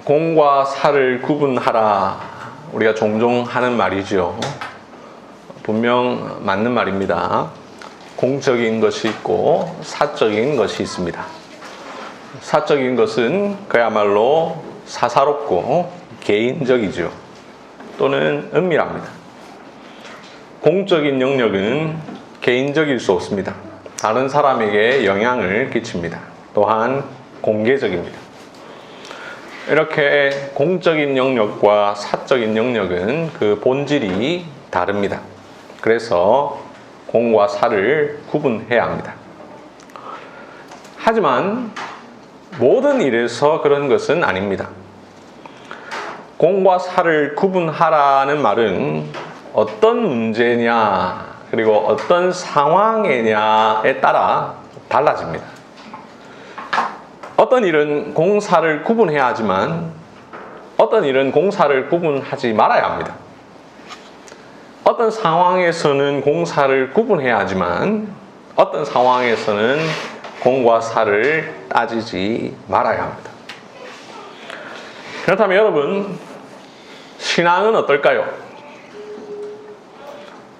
공과 사를 구분하라. 우리가 종종 하는 말이죠. 분명 맞는 말입니다. 공적인 것이 있고 사적인 것이 있습니다. 사적인 것은 그야말로 사사롭고 개인적이죠. 또는 은밀합니다. 공적인 영역은 개인적일 수 없습니다. 다른 사람에게 영향을 끼칩니다. 또한 공개적입니다. 이렇게 공적인 영역과 사적인 영역은 그 본질이 다릅니다. 그래서 공과 사를 구분해야 합니다. 하지만 모든 일에서 그런 것은 아닙니다. 공과 사를 구분하라는 말은 어떤 문제냐, 그리고 어떤 상황이냐에 따라 달라집니다. 어떤 일은 공사를 구분해야 하지만 어떤 일은 공사를 구분하지 말아야 합니다. 어떤 상황에서는 공사를 구분해야 하지만 어떤 상황에서는 공과 사를 따지지 말아야 합니다. 그렇다면 여러분, 신앙은 어떨까요?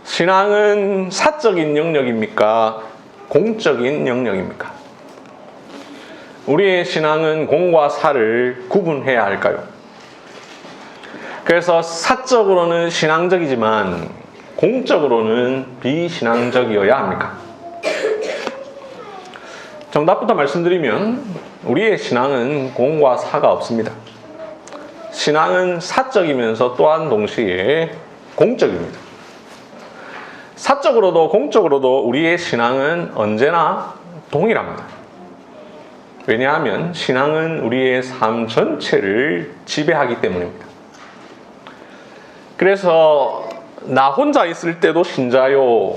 신앙은 사적인 영역입니까? 공적인 영역입니까? 우리의 신앙은 공과 사를 구분해야 할까요? 그래서 사적으로는 신앙적이지만 공적으로는 비신앙적이어야 합니까? 정답부터 말씀드리면 우리의 신앙은 공과 사가 없습니다. 신앙은 사적이면서 또한 동시에 공적입니다. 사적으로도 공적으로도 우리의 신앙은 언제나 동일합니다. 왜냐하면 신앙은 우리의 삶 전체를 지배하기 때문입니다. 그래서 나 혼자 있을 때도 신자요,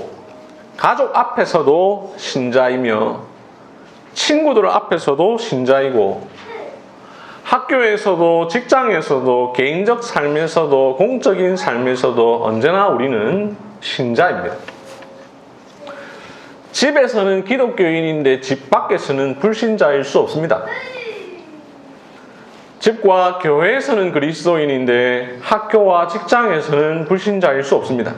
가족 앞에서도 신자이며 친구들 앞에서도 신자이고 학교에서도 직장에서도 개인적 삶에서도 공적인 삶에서도 언제나 우리는 신자입니다. 집에서는 기독교인인데 집 밖에서는 불신자일 수 없습니다. 집과 교회에서는 그리스도인인데 학교와 직장에서는 불신자일 수 없습니다.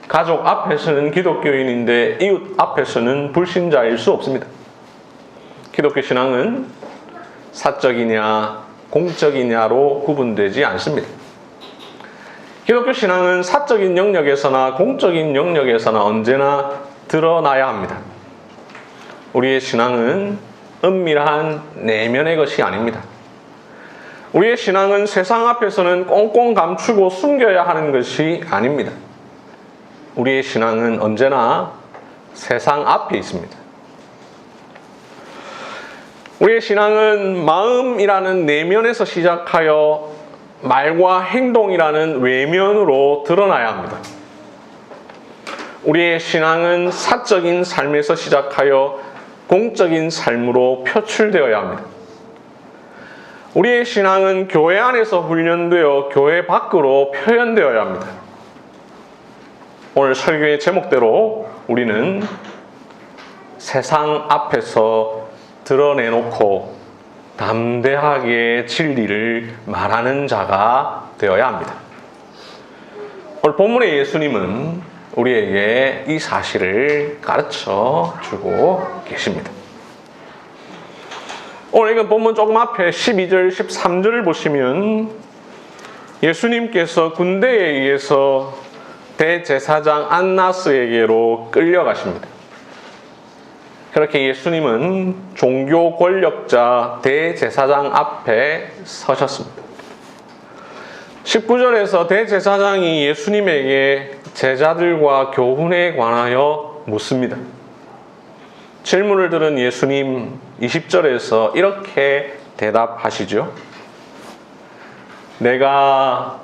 가족 앞에서는 기독교인인데 이웃 앞에서는 불신자일 수 없습니다. 기독교 신앙은 사적이냐 공적이냐로 구분되지 않습니다. 기독교 신앙은 사적인 영역에서나 공적인 영역에서나 언제나 드러나야 합니다. 우리의 신앙은 은밀한 내면의 것이 아닙니다. 우리의 신앙은 세상 앞에서는 꽁꽁 감추고 숨겨야 하는 것이 아닙니다. 우리의 신앙은 언제나 세상 앞에 있습니다. 우리의 신앙은 마음이라는 내면에서 시작하여 말과 행동이라는 외면으로 드러나야 합니다. 우리의 신앙은 사적인 삶에서 시작하여 공적인 삶으로 표출되어야 합니다. 우리의 신앙은 교회 안에서 훈련되어 교회 밖으로 표현되어야 합니다. 오늘 설교의 제목대로 우리는 세상 앞에서 드러내놓고 담대하게 진리를 말하는 자가 되어야 합니다. 오늘 본문의 예수님은 우리에게 이 사실을 가르쳐 주고 계십니다. 오늘 읽은 본문 조금 앞에 12절, 13절을 보시면 예수님께서 군대에 의해서 대제사장 안나스에게로 끌려가십니다. 그렇게 예수님은 종교 권력자 대제사장 앞에 서셨습니다. 19절에서 대제사장이 예수님에게 제자들과 교훈에 관하여 묻습니다. 질문을 들은 예수님 20절에서 이렇게 대답하시죠. 내가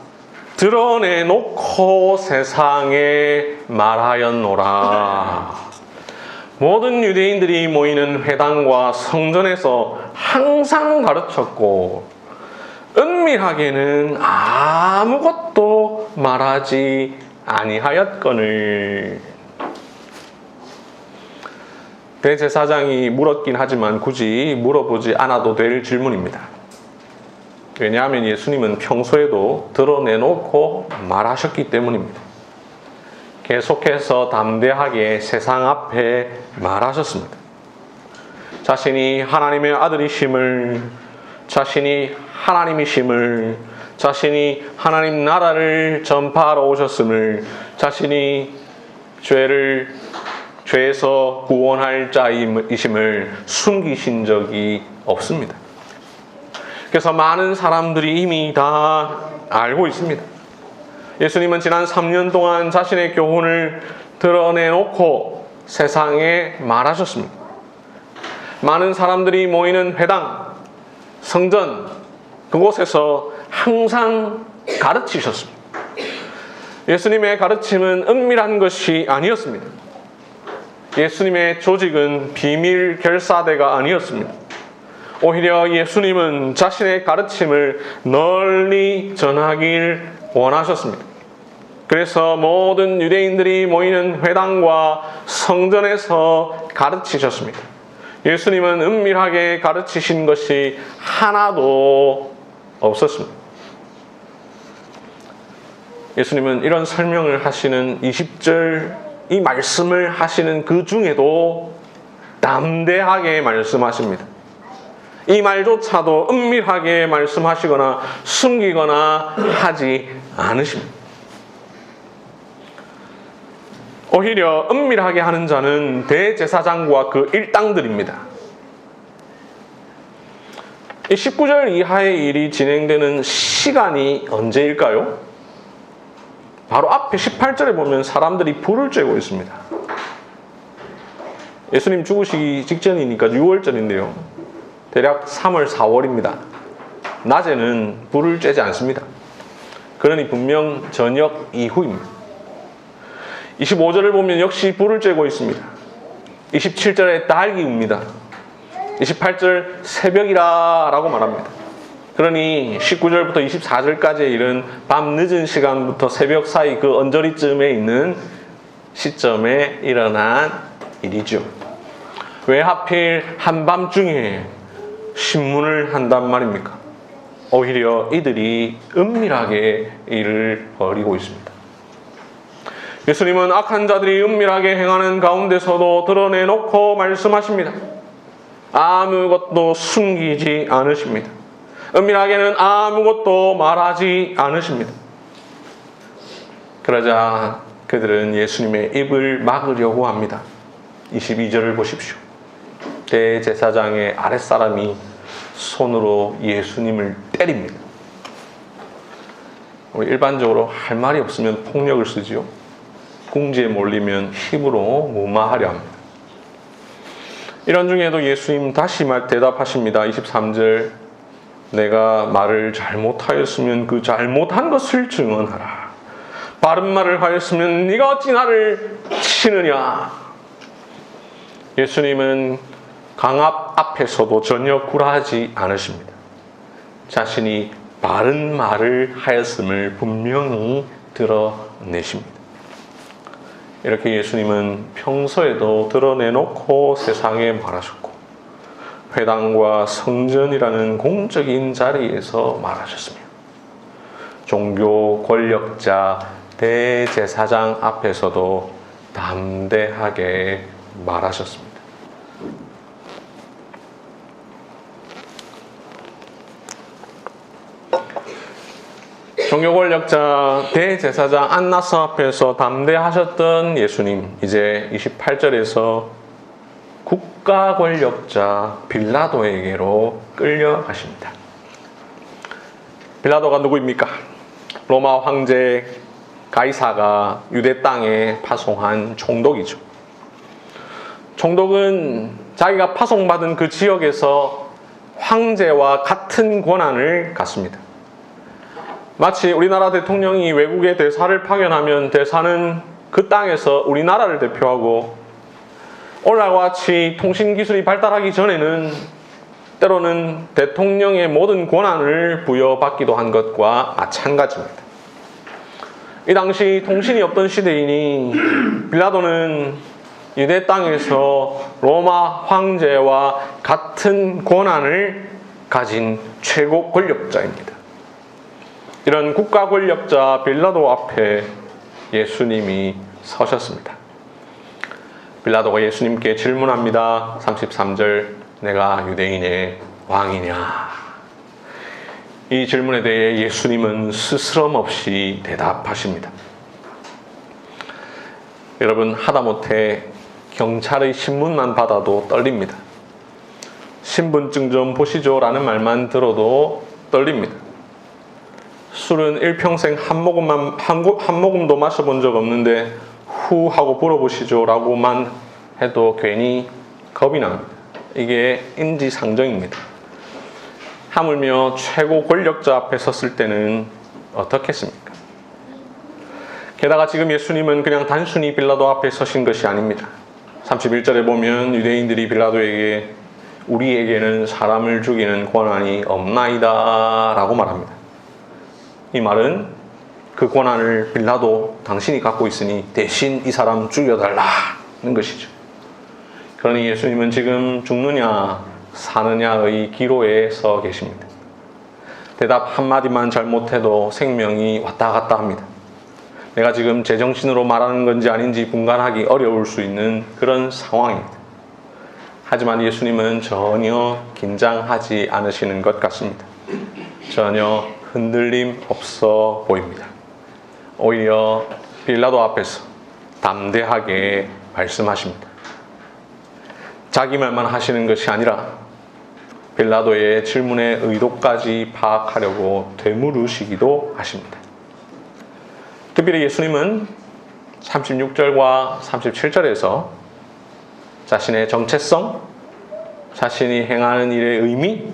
드러내놓고 세상에 말하였노라. 모든 유대인들이 모이는 회당과 성전에서 항상 가르쳤고 은밀하게는 아무것도 말하지 아니하였거늘. 대제사장이 물었긴 하지만 굳이 물어보지 않아도 될 질문입니다. 왜냐하면 예수님은 평소에도 드러내놓고 말하셨기 때문입니다. 계속해서 담대하게 세상 앞에 말하셨습니다. 자신이 하나님의 아들이심을, 자신이 하나님이심을, 자신이 하나님 나라를 전파하러 오셨음을, 자신이 죄에서 구원할 자이심을 숨기신 적이 없습니다. 그래서 많은 사람들이 이미 다 알고 있습니다. 예수님은 지난 3년 동안 자신의 교훈을 드러내놓고 세상에 말하셨습니다. 많은 사람들이 모이는 회당, 성전, 그곳에서 항상 가르치셨습니다. 예수님의 가르침은 은밀한 것이 아니었습니다. 예수님의 조직은 비밀 결사대가 아니었습니다. 오히려 예수님은 자신의 가르침을 널리 전하길 원하셨습니다. 그래서 모든 유대인들이 모이는 회당과 성전에서 가르치셨습니다. 예수님은 은밀하게 가르치신 것이 하나도 없었습니다. 예수님은 이런 설명을 하시는 20절 이 말씀을 하시는 그 중에도 담대하게 말씀하십니다. 이 말조차도 은밀하게 말씀하시거나 숨기거나 하지 않으십니다. 오히려 은밀하게 하는 자는 대제사장과 그 일당들입니다. 이 19절 이하의 일이 진행되는 시간이 언제일까요? 바로 앞에 18절에 보면 사람들이 불을 쬐고 있습니다. 예수님 죽으시기 직전이니까 6월절인데요. 대략 3월, 4월입니다. 낮에는 불을 쬐지 않습니다. 그러니 분명 저녁 이후입니다. 25절을 보면 역시 불을 쬐고 있습니다. 27절에 딸기 웁니다. 28절 새벽이라 라고 말합니다. 그러니 19절부터 24절까지의 일은 밤 늦은 시간부터 새벽 사이 그 언저리쯤에 있는 시점에 일어난 일이죠. 왜 하필 한밤중에 신문을 한단 말입니까? 오히려 이들이 은밀하게 일을 벌이고 있습니다. 예수님은 악한 자들이 은밀하게 행하는 가운데서도 드러내놓고 말씀하십니다. 아무것도 숨기지 않으십니다. 은밀하게는 아무것도 말하지 않으십니다. 그러자 그들은 예수님의 입을 막으려고 합니다. 22절을 보십시오. 대제사장의 아랫사람이 손으로 예수님을 때립니다. 우리 일반적으로 할 말이 없으면 폭력을 쓰지요. 궁지에 몰리면 힘으로 무마하려 합니다. 이런 중에도 예수님 다시 대답하십니다. 23절 내가 말을 잘못하였으면 그 잘못한 것을 증언하라. 바른 말을 하였으면 네가 어찌 나를 치느냐. 예수님은 강압 앞에서도 전혀 굴하지 않으십니다. 자신이 바른 말을 하였음을 분명히 드러내십니다. 이렇게 예수님은 평소에도 드러내놓고 세상에 말하셨고 회당과 성전이라는 공적인 자리에서 말하셨습니다. 종교 권력자 대제사장 앞에서도 담대하게 말하셨습니다. 종교 권력자 대제사장 안나스 앞에서 담대하셨던 예수님, 이제 28절에서 국가 권력자 빌라도에게로 끌려가십니다. 빌라도가 누구입니까? 로마 황제 가이사가 유대 땅에 파송한 총독이죠. 총독은 자기가 파송받은 그 지역에서 황제와 같은 권한을 갖습니다. 마치 우리나라 대통령이 외국에 대사를 파견하면 대사는 그 땅에서 우리나라를 대표하고 오늘과 같이 통신기술이 발달하기 전에는 때로는 대통령의 모든 권한을 부여받기도 한 것과 마찬가지입니다. 이 당시 통신이 없던 시대이니 빌라도는 유대 땅에서 로마 황제와 같은 권한을 가진 최고 권력자입니다. 이런 국가 권력자 빌라도 앞에 예수님이 서셨습니다. 빌라도가 예수님께 질문합니다. 33절, 내가 유대인의 왕이냐? 이 질문에 대해 예수님은 스스럼 없이 대답하십니다. 여러분, 하다못해 경찰의 신문만 받아도 떨립니다. 신분증 좀 보시죠 라는 말만 들어도 떨립니다. 술은 일평생 한 모금도 마셔본 적 없는데 후 하고 불어보시죠 라고만 해도 괜히 겁이 납니다. 이게 인지상정입니다. 하물며 최고 권력자 앞에 섰을 때는 어떻겠습니까? 게다가 지금 예수님은 그냥 단순히 빌라도 앞에 서신 것이 아닙니다. 31절에 보면 유대인들이 빌라도에게 우리에게는 사람을 죽이는 권한이 없나이다 라고 말합니다. 이 말은 그 권한을 빌라도 당신이 갖고 있으니 대신 이 사람 죽여달라는 것이죠. 그러니 예수님은 지금 죽느냐 사느냐의 기로에 서 계십니다. 대답 한마디만 잘못해도 생명이 왔다 갔다 합니다. 내가 지금 제정신으로 말하는 건지 아닌지 분간하기 어려울 수 있는 그런 상황입니다. 하지만 예수님은 전혀 긴장하지 않으시는 것 같습니다. 전혀 흔들림 없어 보입니다. 오히려 빌라도 앞에서 담대하게 말씀하십니다. 자기 말만 하시는 것이 아니라 빌라도의 질문의 의도까지 파악하려고 되물으시기도 하십니다. 특별히 예수님은 36절과 37절에서 자신의 정체성, 자신이 행하는 일의 의미,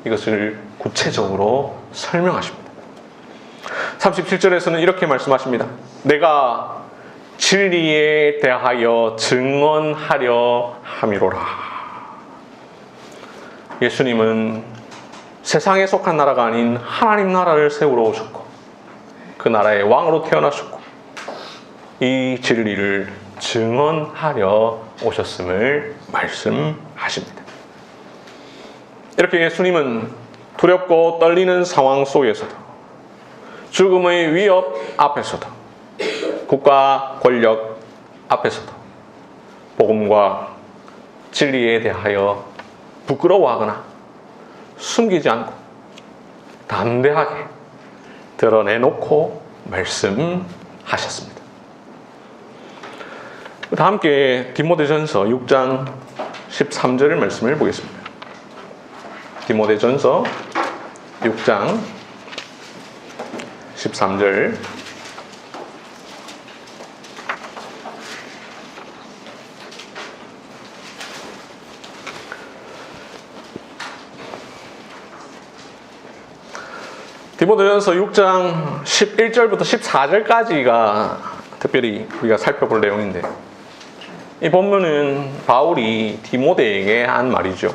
이것을 구체적으로 설명하십니다. 37절에서는 이렇게 말씀하십니다. 내가 진리에 대하여 증언하려 함이로라. 예수님은 세상에 속한 나라가 아닌 하나님 나라를 세우러 오셨고 그 나라의 왕으로 태어나셨고 이 진리를 증언하려 오셨음을 말씀하십니다. 이렇게 예수님은 두렵고 떨리는 상황 속에서도 죽음의 위협 앞에서도 국가 권력 앞에서도 복음과 진리에 대하여 부끄러워하거나 숨기지 않고 담대하게 드러내놓고 말씀하셨습니다. 다 함께 디모데전서 6장 13절의 말씀을 보겠습니다. 디모데전서 6장 13절 디모데전서 6장 11절부터 14절까지가 특별히 우리가 살펴볼 내용인데 이 본문은 바울이 디모데에게 한 말이죠.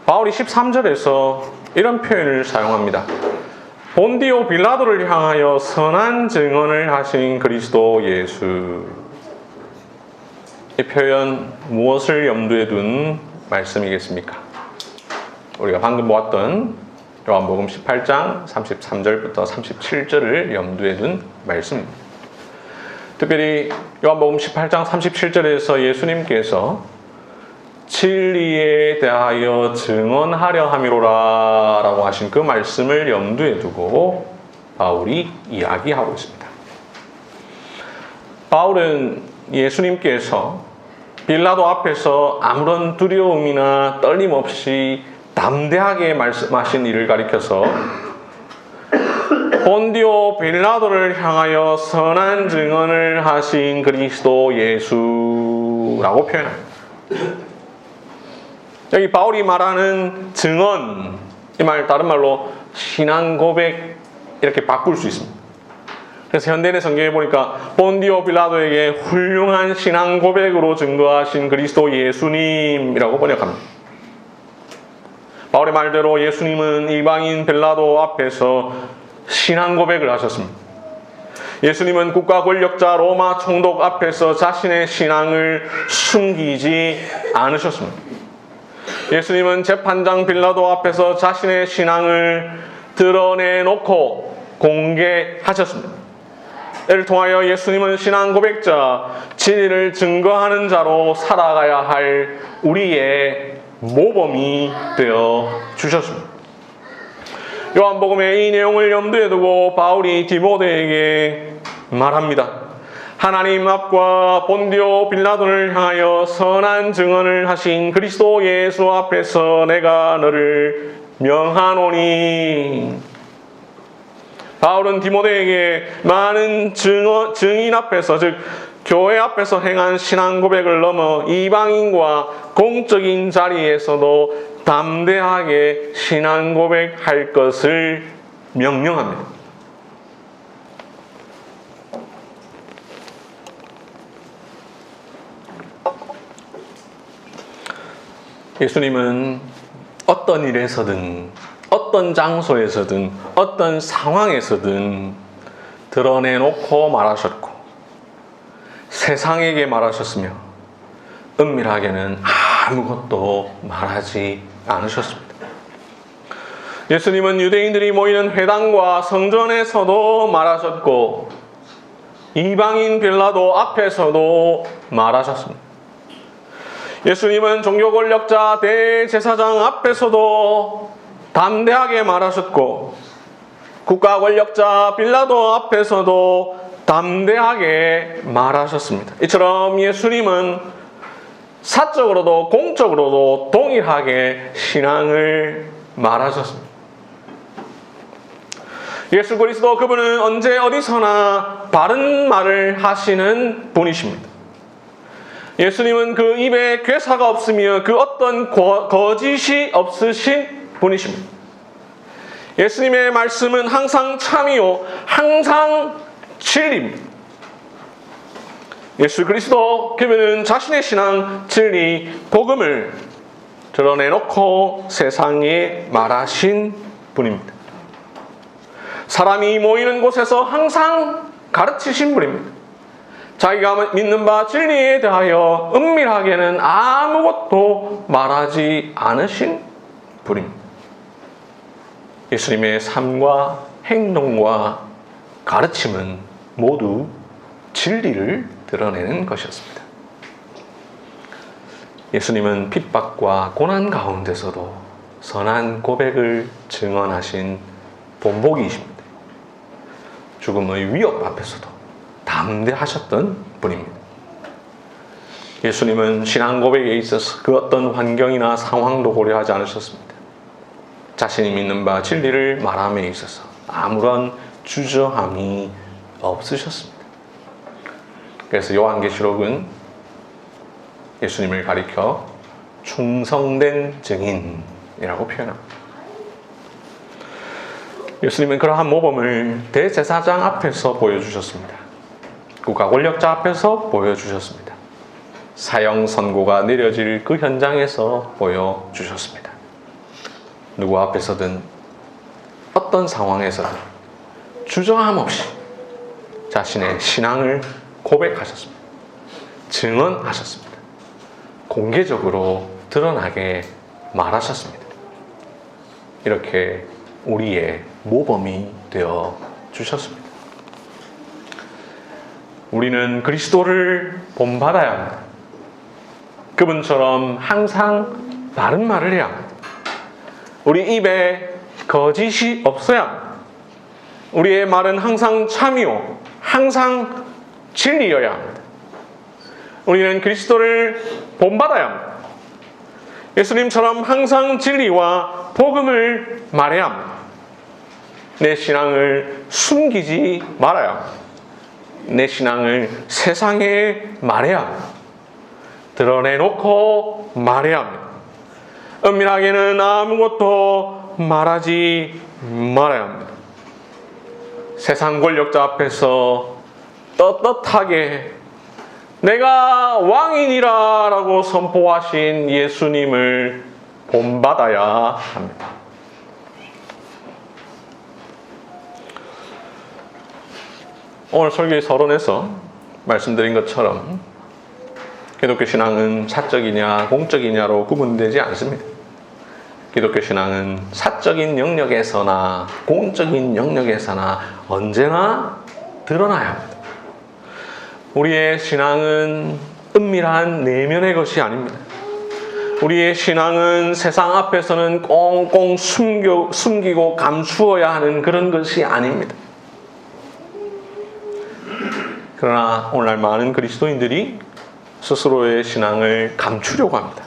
바울이 13절에서 이런 표현을 사용합니다. 본디오 빌라도를 향하여 선한 증언을 하신 그리스도 예수. 이 표현 무엇을 염두에 둔 말씀이겠습니까? 우리가 방금 보았던 요한복음 18장 33절부터 37절을 염두에 둔 말씀입니다. 특별히 요한복음 18장 37절에서 예수님께서 진리에 대하여 증언하려 함이로라 라고 하신 그 말씀을 염두에 두고 바울이 이야기하고 있습니다. 바울은 예수님께서 빌라도 앞에서 아무런 두려움이나 떨림 없이 담대하게 말씀하신 일을 가리켜서 본디오 빌라도를 향하여 선한 증언을 하신 그리스도 예수라고 표현합니다. 여기 바울이 말하는 증언, 이 말 다른 말로 신앙 고백 이렇게 바꿀 수 있습니다. 그래서 현대인의 성경에 보니까 본디오 빌라도에게 훌륭한 신앙 고백으로 증거하신 그리스도 예수님이라고 번역합니다. 바울의 말대로 예수님은 이방인 빌라도 앞에서 신앙 고백을 하셨습니다. 예수님은 국가 권력자 로마 총독 앞에서 자신의 신앙을 숨기지 않으셨습니다. 예수님은 재판장 빌라도 앞에서 자신의 신앙을 드러내놓고 공개하셨습니다. 이를 통하여 예수님은 신앙 고백자, 진리를 증거하는 자로 살아가야 할 우리의 모범이 되어 주셨습니다. 요한복음의 이 내용을 염두에 두고 바울이 디모데에게 말합니다. 하나님 앞과 본디오 빌라도를 향하여 선한 증언을 하신 그리스도 예수 앞에서 내가 너를 명하노니. 바울은 디모데에게 많은 증인 앞에서, 즉 교회 앞에서 행한 신앙 고백을 넘어 이방인과 공적인 자리에서도 담대하게 신앙 고백할 것을 명령합니다. 예수님은 어떤 일에서든, 어떤 장소에서든, 어떤 상황에서든 드러내놓고 말하셨고 세상에게 말하셨으며 은밀하게는 아무것도 말하지 않으셨습니다. 예수님은 유대인들이 모이는 회당과 성전에서도 말하셨고 이방인 빌라도 앞에서도 말하셨습니다. 예수님은 종교 권력자 대제사장 앞에서도 담대하게 말하셨고 국가 권력자 빌라도 앞에서도 담대하게 말하셨습니다. 이처럼 예수님은 사적으로도 공적으로도 동일하게 신앙을 말하셨습니다. 예수 그리스도 그분은 언제 어디서나 바른 말을 하시는 분이십니다. 예수님은 그 입에 괴사가 없으며 그 어떤 거짓이 없으신 분이십니다. 예수님의 말씀은 항상 참이요 항상 진리입니다. 예수 그리스도 그분은 자신의 신앙, 진리, 복음을 드러내놓고 세상에 말하신 분입니다. 사람이 모이는 곳에서 항상 가르치신 분입니다. 자기가 믿는 바 진리에 대하여 은밀하게는 아무것도 말하지 않으신 분입니다. 예수님의 삶과 행동과 가르침은 모두 진리를 드러내는 것이었습니다. 예수님은 핍박과 고난 가운데서도 선한 고백을 증언하신 본보기이십니다. 죽음의 위협 앞에서도 담대하셨던 분입니다. 예수님은 신앙 고백에 있어서 그 어떤 환경이나 상황도 고려하지 않으셨습니다. 자신이 믿는 바 진리를 말함에 있어서 아무런 주저함이 없으셨습니다. 그래서 요한계시록은 예수님을 가리켜 충성된 증인이라고 표현합니다. 예수님은 그러한 모범을 대제사장 앞에서 보여주셨습니다. 국가 권력자 앞에서 보여주셨습니다. 사형 선고가 내려질 그 현장에서 보여주셨습니다. 누구 앞에서든 어떤 상황에서든 주저함 없이 자신의 신앙을 고백하셨습니다. 증언하셨습니다. 공개적으로 드러나게 말하셨습니다. 이렇게 우리의 모범이 되어 주셨습니다. 우리는 그리스도를 본받아야 합니다. 그분처럼 항상 바른 말을 해야 합니다. 우리 입에 거짓이 없어야 합니다. 우리의 말은 항상 참이요 항상 진리여야 합니다. 우리는 그리스도를 본받아야 합니다. 예수님처럼 항상 진리와 복음을 말해야 합니다. 내 신앙을 숨기지 말아야 합니다. 내 신앙을 세상에 말해야 합니다. 드러내놓고 말해야 합니다. 은밀하게는 아무것도 말하지 말아야 합니다. 세상 권력자 앞에서 떳떳하게 내가 왕이니라 라고 선포하신 예수님을 본받아야 합니다. 오늘 설교의 서론에서 말씀드린 것처럼 기독교 신앙은 사적이냐 공적이냐로 구분되지 않습니다. 기독교 신앙은 사적인 영역에서나 공적인 영역에서나 언제나 드러나야 합니다. 우리의 신앙은 은밀한 내면의 것이 아닙니다. 우리의 신앙은 세상 앞에서는 꽁꽁 숨기고 감추어야 하는 그런 것이 아닙니다. 그러나 오늘날 많은 그리스도인들이 스스로의 신앙을 감추려고 합니다.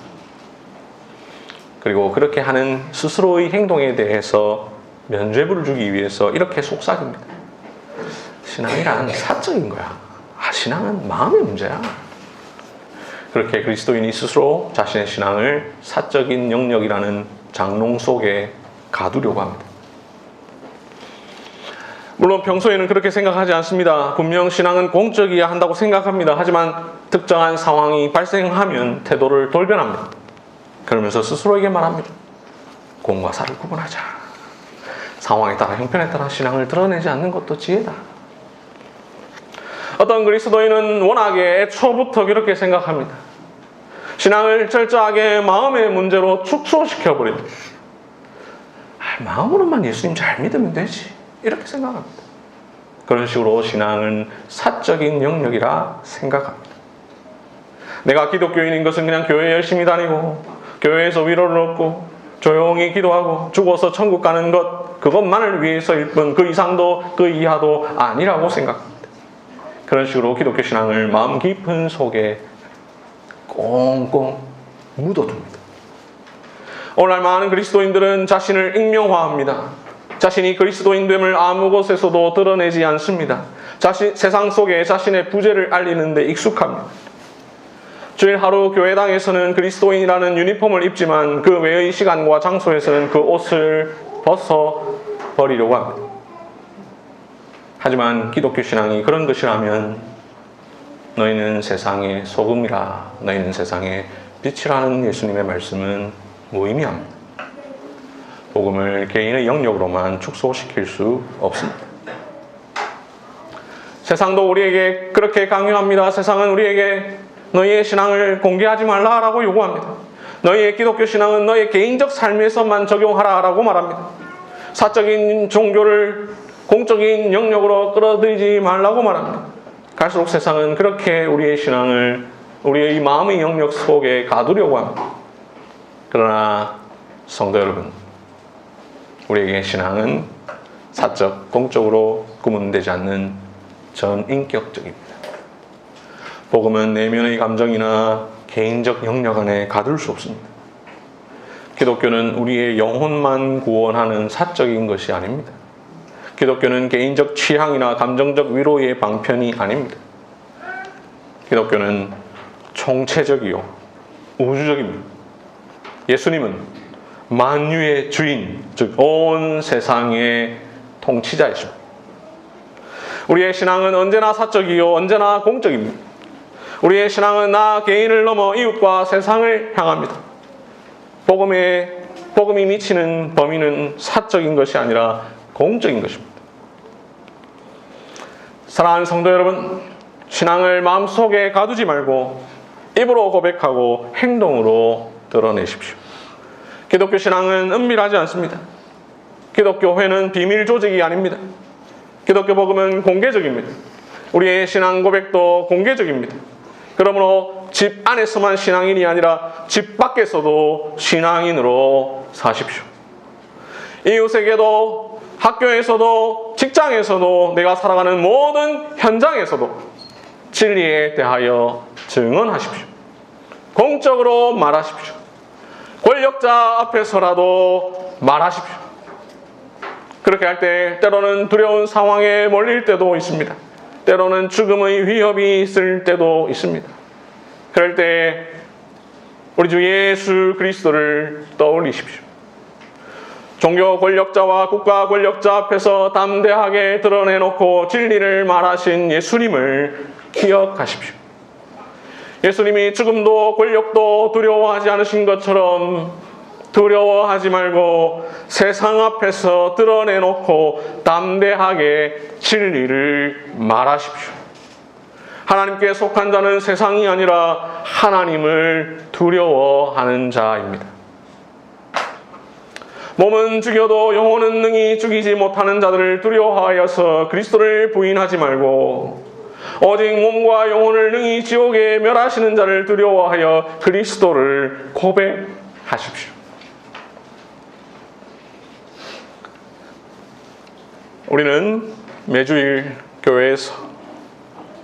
그리고 그렇게 하는 스스로의 행동에 대해서 면죄부를 주기 위해서 이렇게 속삭입니다. 신앙이란 사적인 거야. 신앙은 마음의 문제야. 그렇게 그리스도인이 스스로 자신의 신앙을 사적인 영역이라는 장롱 속에 가두려고 합니다. 물론 평소에는 그렇게 생각하지 않습니다. 분명 신앙은 공적이어야 한다고 생각합니다. 하지만 특정한 상황이 발생하면 태도를 돌변합니다. 그러면서 스스로에게 말합니다. 공과 사를 구분하자. 상황에 따라 형편에 따라 신앙을 드러내지 않는 것도 지혜다. 어떤 그리스도인은 워낙에 애초부터 그렇게 생각합니다. 신앙을 철저하게 마음의 문제로 축소시켜버립니다. 마음으로만 예수님 잘 믿으면 되지. 이렇게 생각합니다. 그런 식으로 신앙은 사적인 영역이라 생각합니다. 내가 기독교인인 것은 그냥 교회 열심히 다니고 교회에서 위로를 얻고 조용히 기도하고 죽어서 천국 가는 것 그것만을 위해서일 뿐 그 이상도 그 이하도 아니라고 생각합니다. 그런 식으로 기독교 신앙을 마음 깊은 속에 꽁꽁 묻어둡니다. 오늘날 많은 그리스도인들은 자신을 익명화합니다. 자신이 그리스도인됨을 아무 곳에서도 드러내지 않습니다. 세상 속에 자신의 부재를 알리는 데 익숙합니다. 주일 하루 교회당에서는 그리스도인이라는 유니폼을 입지만 그 외의 시간과 장소에서는 그 옷을 벗어 버리려고 합니다. 하지만 기독교 신앙이 그런 것이라면 너희는 세상의 소금이라 너희는 세상의 빛이라는 예수님의 말씀은 무의미합니다. 복음을 개인의 영역으로만 축소시킬 수 없습니다. 세상도 우리에게 그렇게 강요합니다. 세상은 우리에게 너희의 신앙을 공개하지 말라라고 요구합니다. 너희의 기독교 신앙은 너희의 개인적 삶에서만 적용하라라고 말합니다. 사적인 종교를 공적인 영역으로 끌어들이지 말라고 말합니다. 갈수록 세상은 그렇게 우리의 신앙을 우리의 마음의 영역 속에 가두려고 합니다. 그러나 성도 여러분, 우리에게 신앙은 사적, 공적으로 구분되지 않는 전인격적입니다. 복음은 내면의 감정이나 개인적 영역 안에 가둘 수 없습니다. 기독교는 우리의 영혼만 구원하는 사적인 것이 아닙니다. 기독교는 개인적 취향이나 감정적 위로의 방편이 아닙니다. 기독교는 총체적이요 우주적입니다. 예수님은 만유의 주인, 즉 온 세상의 통치자이십니다. 우리의 신앙은 언제나 사적이요 언제나 공적입니다. 우리의 신앙은 나 개인을 넘어 이웃과 세상을 향합니다. 복음이 미치는 범위는 사적인 것이 아니라 공적인 것입니다. 사랑하는 성도 여러분, 신앙을 마음속에 가두지 말고 입으로 고백하고 행동으로 드러내십시오. 기독교 신앙은 은밀하지 않습니다. 기독교회는 비밀 조직이 아닙니다. 기독교 복음은 공개적입니다. 우리의 신앙 고백도 공개적입니다. 그러므로 집 안에서만 신앙인이 아니라 집 밖에서도 신앙인으로 사십시오. 이웃에게도 학교에서도 직장에서도 내가 살아가는 모든 현장에서도 진리에 대하여 증언하십시오. 공적으로 말하십시오. 권력자 앞에서라도 말하십시오. 그렇게 할 때 때로는 두려운 상황에 몰릴 때도 있습니다. 때로는 죽음의 위협이 있을 때도 있습니다. 그럴 때 우리 주 예수 그리스도를 떠올리십시오. 종교 권력자와 국가 권력자 앞에서 담대하게 드러내놓고 진리를 말하신 예수님을 기억하십시오. 예수님이 죽음도 권력도 두려워하지 않으신 것처럼 두려워하지 말고 세상 앞에서 드러내놓고 담대하게 진리를 말하십시오. 하나님께 속한 자는 세상이 아니라 하나님을 두려워하는 자입니다. 몸은 죽여도 영혼은 능히 죽이지 못하는 자들을 두려워하여서 그리스도를 부인하지 말고 오직 몸과 영혼을 능히 지옥에 멸하시는 자를 두려워하여 그리스도를 고백하십시오. 우리는 매주일 교회에서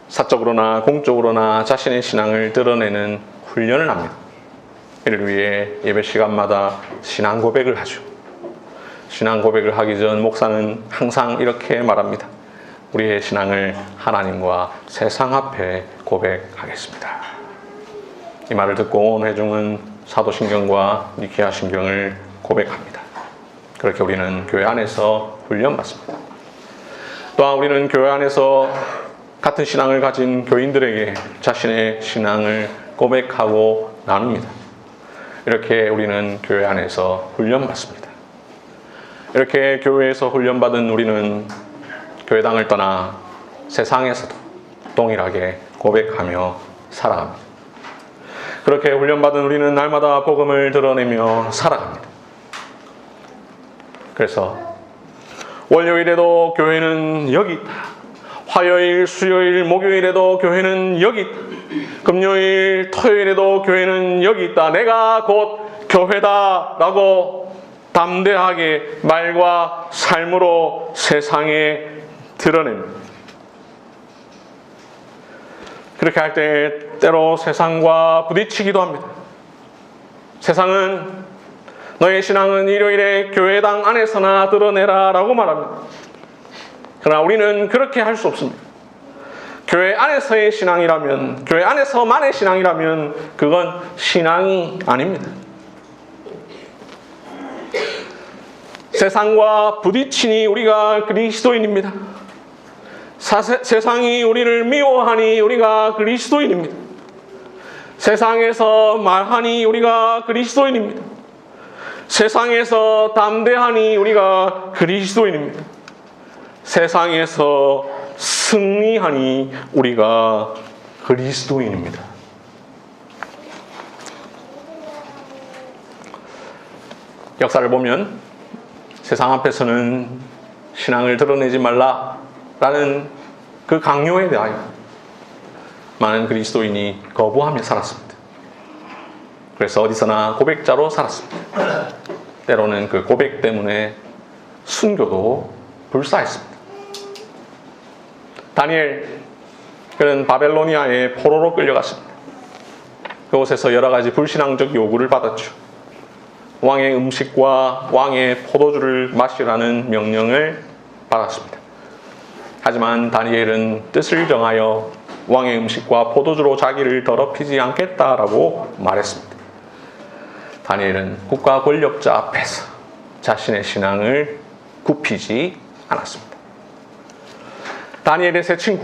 사적으로나 공적으로나 자신의 신앙을 드러내는 훈련을 합니다. 이를 위해 예배 시간마다 신앙 고백을 하죠. 신앙 고백을 하기 전 목사는 항상 이렇게 말합니다. 우리의 신앙을 하나님과 세상 앞에 고백하겠습니다. 이 말을 듣고 온 회중은 사도신경과 니케아신경을 고백합니다. 그렇게 우리는 교회 안에서 훈련받습니다. 또한 우리는 교회 안에서 같은 신앙을 가진 교인들에게 자신의 신앙을 고백하고 나눕니다. 이렇게 우리는 교회 안에서 훈련받습니다. 이렇게 교회에서 훈련받은 우리는 교회당을 떠나 세상에서도 동일하게 고백하며 살아갑니다. 그렇게 훈련받은 우리는 날마다 복음을 드러내며 살아갑니다. 그래서 월요일에도 교회는 여기 있다. 화요일, 수요일, 목요일에도 교회는 여기 있다. 금요일, 토요일에도 교회는 여기 있다. 내가 곧 교회다 라고 담대하게 말과 삶으로 세상에 드러냅니다. 그렇게 할 때 때로 세상과 부딪히기도 합니다. 세상은 너의 신앙은 일요일에 교회당 안에서나 드러내라 라고 말합니다. 그러나 우리는 그렇게 할 수 없습니다. 교회 안에서의 신앙이라면, 교회 안에서만의 신앙이라면 그건 신앙이 아닙니다. 세상과 부딪히니 우리가 그리스도인입니다. 세상이 우리를 미워하니 우리가 그리스도인입니다. 세상에서 말하니 우리가 그리스도인입니다. 세상에서 담대하니 우리가 그리스도인입니다. 세상에서 승리하니 우리가 그리스도인입니다. 역사를 보면 세상 앞에서는 신앙을 드러내지 말라라는 그 강요에 대하여 많은 그리스도인이 거부하며 살았습니다. 그래서 어디서나 고백자로 살았습니다. 때로는 그 고백 때문에 순교도 불사했습니다. 다니엘, 그는 바벨로니아의 포로로 끌려갔습니다. 그곳에서 여러 가지 불신앙적 요구를 받았죠. 왕의 음식과 왕의 포도주를 마시라는 명령을 받았습니다. 하지만 다니엘은 뜻을 정하여 왕의 음식과 포도주로 자기를 더럽히지 않겠다라고 말했습니다. 다니엘은 국가 권력자 앞에서 자신의 신앙을 굽히지 않았습니다. 다니엘의 세 친구,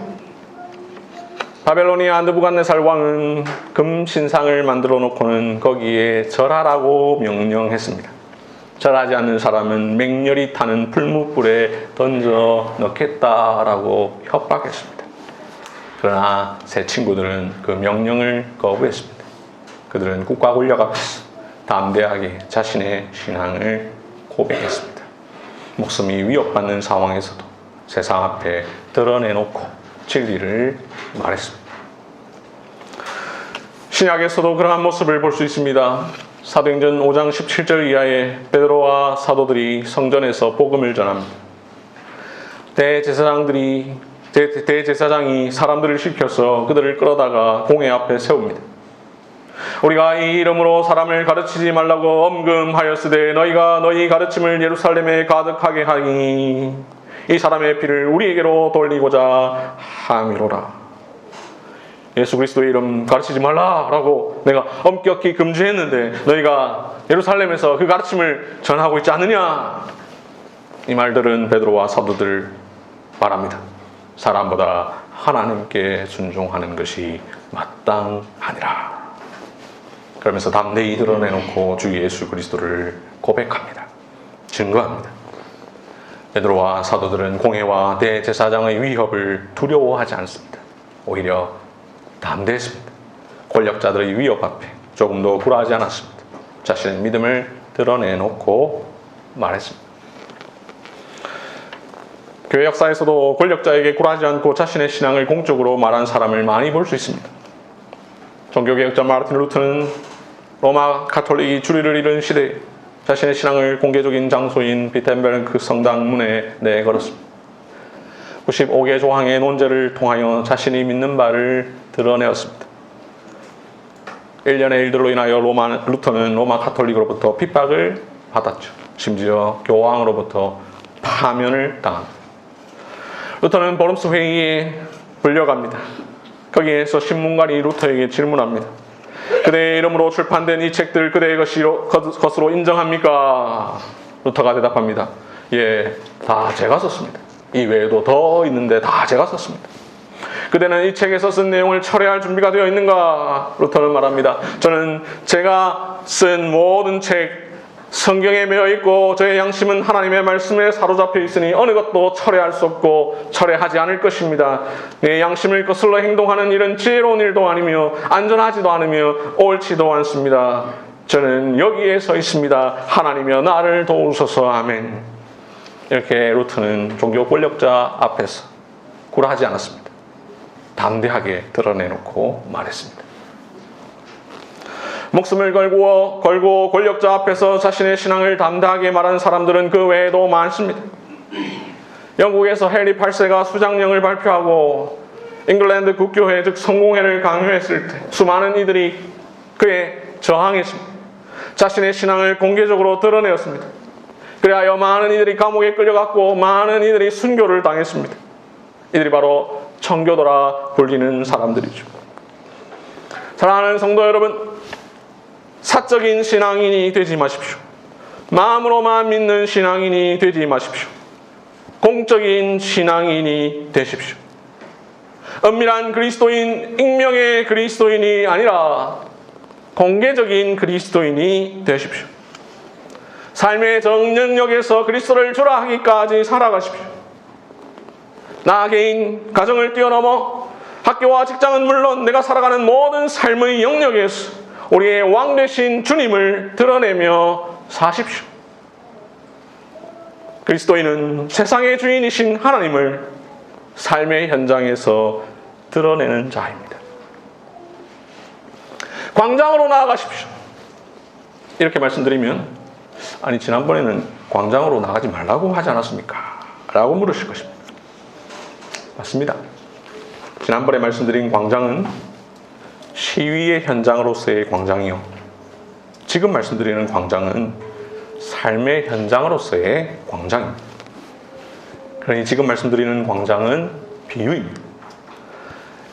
바벨로니아 느부갓네살 왕은 금신상을 만들어 놓고는 거기에 절하라고 명령했습니다. 절하지 않는 사람은 맹렬히 타는 풀무불에 던져 넣겠다라고 협박했습니다. 그러나 세 친구들은 그 명령을 거부했습니다. 그들은 국가 권력 앞에서 담대하게 자신의 신앙을 고백했습니다. 목숨이 위협받는 상황에서도 세상 앞에 드러내놓고 진리를 말했습니다. 신약에서도 그러한 모습을 볼 수 있습니다. 사도행전 5장 17절 이하에 베드로와 사도들이 성전에서 복음을 전합니다. 대제사장이 사람들을 시켜서 그들을 끌어다가 공회 앞에 세웁니다. 우리가 이 이름으로 사람을 가르치지 말라고 엄금하였으되 너희가 너희 가르침을 예루살렘에 가득하게 하니 이 사람의 피를 우리에게로 돌리고자 함이로라. 예수 그리스도의 이름 가르치지 말라라고 내가 엄격히 금지했는데 너희가 예루살렘에서 그 가르침을 전하고 있지 않느냐. 이 말들은 베드로와 사도들 말합니다. 사람보다 하나님께 순종하는 것이 마땅하니라. 그러면서 담대히 드러내놓고 주 예수 그리스도를 고백합니다. 증거합니다. 베드로와 사도들은 공회와 대제사장의 위협을 두려워하지 않습니다. 오히려 담대했습니다. 권력자들의 위협 앞에 조금도 굴하지 않았습니다. 자신의 믿음을 드러내놓고 말했습니다. 교회 역사에서도 권력자에게 굴하지 않고 자신의 신앙을 공적으로 말한 사람을 많이 볼 수 있습니다. 종교개혁자 마르틴 루터는 로마 가톨릭이 주리를 이룬 시대에 자신의 신앙을 공개적인 장소인 비텐베르크 성당 문에 내걸었습니다. 95개 조항의 논제를 통하여 자신이 믿는 바를 드러내었습니다. 1년의 일들로 인하여 루터는 로마 가톨릭으로부터 핍박을 받았죠. 심지어 교황으로부터 파면을 당합니다. 루터는 버름스 회의에 불려갑니다. 거기에서 신문관이 루터에게 질문합니다. 그대의 이름으로 출판된 이 책들 그대의 것으로 인정합니까? 루터가 대답합니다. 예, 다 제가 썼습니다. 이 외에도 더 있는데 다 제가 썼습니다. 그대는 이 책에서 쓴 내용을 철회할 준비가 되어 있는가? 루터는 말합니다. 저는 제가 쓴 모든 책 성경에 매여 있고 저의 양심은 하나님의 말씀에 사로잡혀 있으니 어느 것도 철회할 수 없고 철회하지 않을 것입니다. 내 양심을 거슬러 행동하는 일은 지혜로운 일도 아니며 안전하지도 않으며 옳지도 않습니다. 저는 여기에 서 있습니다. 하나님이여 나를 도우소서. 아멘. 이렇게 루터는 종교 권력자 앞에서 굴하지 않았습니다. 담대하게 드러내놓고 말했습니다. 목숨을 걸고 권력자 앞에서 자신의 신앙을 담대하게 말하는 사람들은 그 외에도 많습니다. 영국에서 헨리 8세가 수장령을 발표하고 잉글랜드 국교회 즉 성공회를 강요했을 때 수많은 이들이 그에 저항했습니다. 자신의 신앙을 공개적으로 드러내었습니다. 그리하여 많은 이들이 감옥에 끌려갔고 많은 이들이 순교를 당했습니다. 이들이 바로 청교도라 불리는 사람들이죠. 사랑하는 성도 여러분, 사적인 신앙인이 되지 마십시오. 마음으로만 믿는 신앙인이 되지 마십시오. 공적인 신앙인이 되십시오. 은밀한 그리스도인, 익명의 그리스도인이 아니라 공개적인 그리스도인이 되십시오. 삶의 정영역에서 그리스도를 주라 하기까지 살아가십시오. 나 개인, 가정을 뛰어넘어 학교와 직장은 물론 내가 살아가는 모든 삶의 영역에서 우리의 왕 되신 주님을 드러내며 사십시오. 그리스도인은 세상의 주인이신 하나님을 삶의 현장에서 드러내는 자입니다. 광장으로 나아가십시오. 이렇게 말씀드리면 아니 지난번에는 광장으로 나가지 말라고 하지 않았습니까? 라고 물으실 것입니다. 맞습니다. 지난번에 말씀드린 광장은 시위의 현장으로서의 광장이요. 지금 말씀드리는 광장은 삶의 현장으로서의 광장입니다. 그러니 지금 말씀드리는 광장은 비유입니다.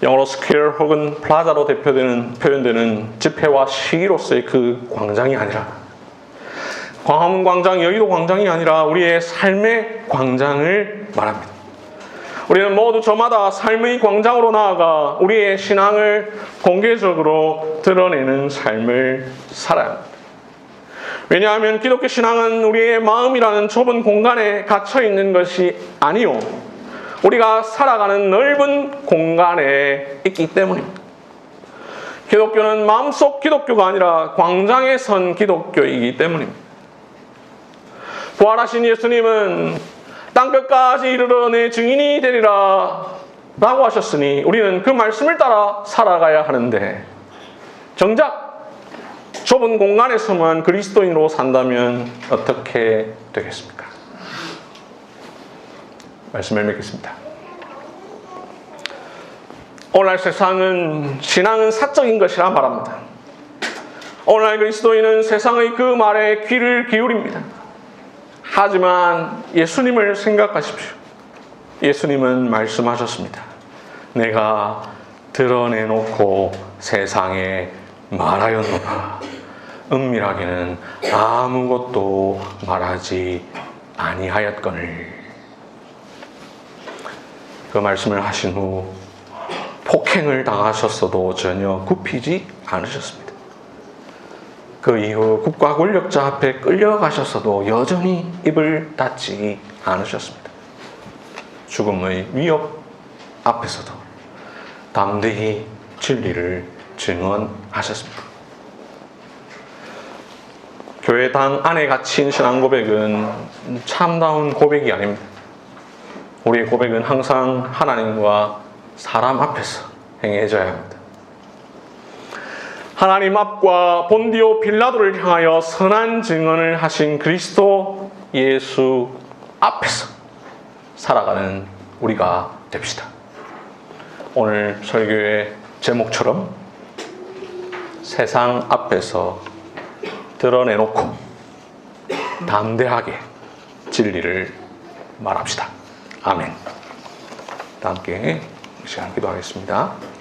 영어로 square 혹은 plaza로 표현되는 집회와 시위로서의 그 광장이 아니라 광화문 광장, 여의도 광장이 아니라 우리의 삶의 광장을 말합니다. 우리는 모두 저마다 삶의 광장으로 나아가 우리의 신앙을 공개적으로 드러내는 삶을 살아야 합니다. 왜냐하면 기독교 신앙은 우리의 마음이라는 좁은 공간에 갇혀 있는 것이 아니요, 우리가 살아가는 넓은 공간에 있기 때문입니다. 기독교는 마음속 기독교가 아니라 광장에 선 기독교이기 때문입니다. 부활하신 예수님은 땅끝까지 이르러 내 증인이 되리라 라고 하셨으니 우리는 그 말씀을 따라 살아가야 하는데 정작 좁은 공간에서만 그리스도인으로 산다면 어떻게 되겠습니까? 말씀을 맺겠습니다. 오늘날 세상은 신앙은 사적인 것이라 말합니다. 오늘날 그리스도인은 세상의 그 말에 귀를 기울입니다. 하지만 예수님을 생각하십시오. 예수님은 말씀하셨습니다. 내가 드러내놓고 세상에 말하였노라. 은밀하게는 아무것도 말하지 아니하였거늘. 그 말씀을 하신 후 폭행을 당하셨어도 전혀 굽히지 않으셨습니다. 그 이후 국가 권력자 앞에 끌려가셨어도 여전히 입을 닫지 않으셨습니다. 죽음의 위협 앞에서도 담대히 진리를 증언하셨습니다. 교회당 안에 갇힌 신앙 고백은 참다운 고백이 아닙니다. 우리의 고백은 항상 하나님과 사람 앞에서 행해져야 합니다. 하나님 앞과 본디오 빌라도를 향하여 선한 증언을 하신 그리스도 예수 앞에서 살아가는 우리가 됩시다. 오늘 설교의 제목처럼 세상 앞에서 드러내놓고 담대하게 진리를 말합시다. 아멘. 다 함께 이 시간 기도하겠습니다.